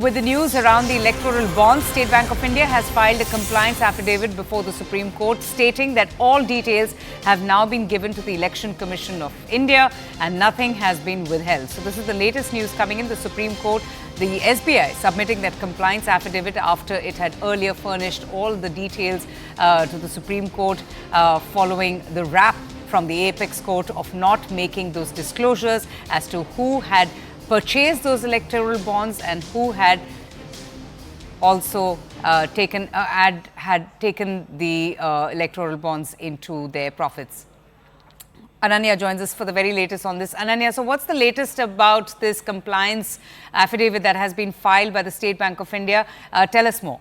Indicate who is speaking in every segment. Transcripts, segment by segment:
Speaker 1: With the news around the electoral bond, State Bank of India has filed a compliance affidavit before the Supreme Court stating that all details have now been given to the Election Commission of India and nothing has been withheld. So this is the latest news coming in. The Supreme Court, the SBI submitting that compliance affidavit after it had earlier furnished all the details to the Supreme Court following the rap from the Apex Court of not making those disclosures as to who had purchased those electoral bonds and who had also taken the electoral bonds into their profits. Ananya joins us for the very latest on this. Ananya, so what's the latest about this compliance affidavit that has been filed by the State Bank of India? Tell us more.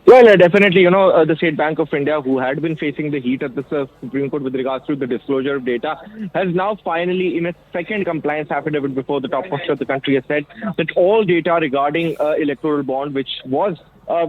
Speaker 2: Well, definitely, the State Bank of India, who had been facing the heat at the Supreme Court with regards to the disclosure of data, has now finally, in its second compliance affidavit before the top court of the country, has said that all data regarding electoral bond, which was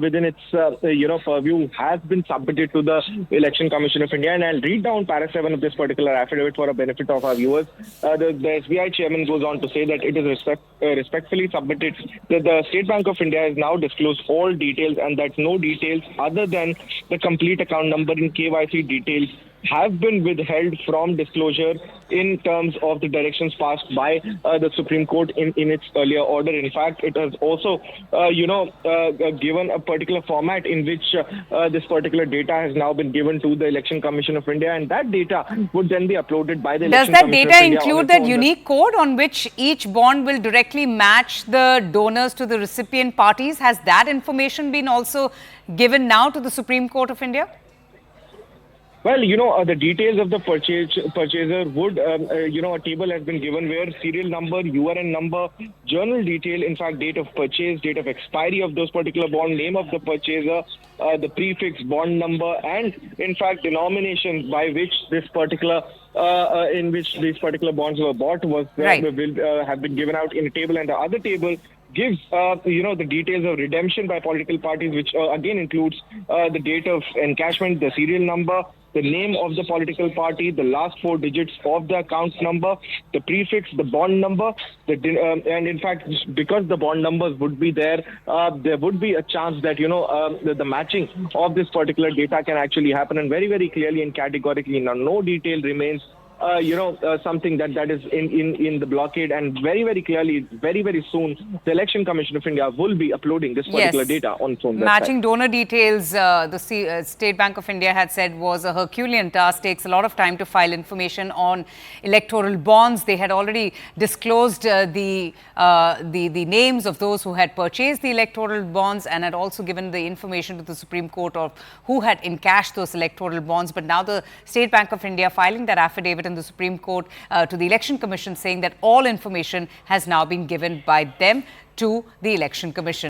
Speaker 2: within its purview, has been submitted to the Election Commission of India. And I'll read down para 7 of this particular affidavit for a benefit of our viewers. The SBI chairman goes on to say that it is respectfully submitted that the State Bank of India has now disclosed all details and that no details other than the complete account number and KYC details have been withheld from disclosure in terms of the directions passed by the Supreme Court in its earlier order. In fact, it has also, given a particular format in which this particular data has now been given to the Election Commission of India, and that data would then be uploaded by the Election Commission of India.
Speaker 1: Does that data include that unique code on which each bond will directly match the donors to the recipient parties? Has that information been also given now to the Supreme Court of India?
Speaker 2: Well, the details of the purchaser would, a table has been given where serial number, URN number, journal detail, in fact, date of purchase, date of expiry of those particular bond, name of the purchaser, the prefix, bond number, and, in fact, denomination by which this particular in which these particular bonds were bought will have been given out in a table, and the other table gives, the details of redemption by political parties, which again includes the date of encashment, the serial number, the name of the political party, the last 4 digits of the account number, the prefix, the bond number, and in fact, because the bond numbers would be there, there would be a chance that, the matching of this particular data can actually happen, and very, very clearly and categorically now no detail remains something that is in the blockade, and very, very clearly, very, very soon, the Election Commission of India will be uploading this particular data on its own website.
Speaker 1: Matching donor details, the State Bank of India had said was a Herculean task, takes a lot of time to file information on electoral bonds. They had already disclosed the names of those who had purchased the electoral bonds and had also given the information to the Supreme Court of who had encashed those electoral bonds. But now the State Bank of India filing that affidavit in the Supreme Court to the Election Commission saying that all information has now been given by them to the Election Commission.